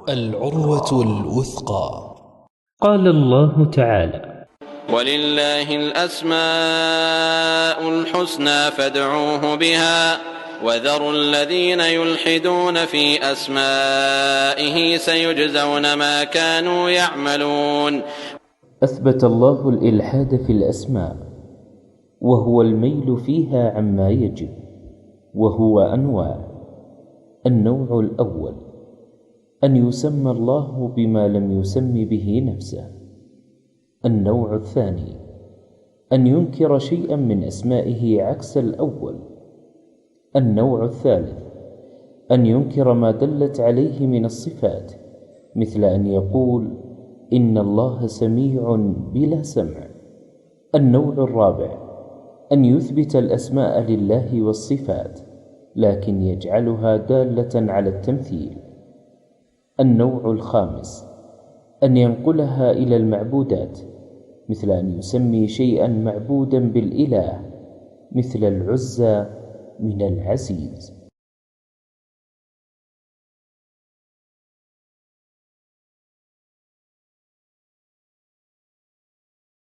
العروة الوثقى. قال الله تعالى: ولله الأسماء الحسنى فادعوه بها وذروا الذين يلحدون في أسمائه سيجزون ما كانوا يعملون. أثبت الله الإلحاد في الأسماء، وهو الميل فيها عما يجب، وهو أنواع. النوع الأول أن يسمى الله بما لم يسم به نفسه. النوع الثاني أن ينكر شيئا من أسمائه عكس الأول. النوع الثالث أن ينكر ما دلت عليه من الصفات، مثل أن يقول إن الله سميع بلا سمع. النوع الرابع أن يثبت الأسماء لله والصفات، لكن يجعلها دالة على التمثيل. النوع الخامس أن ينقلها إلى المعبودات، مثل أن يسمي شيئا معبودا بالإله، مثل العزى من العزيز.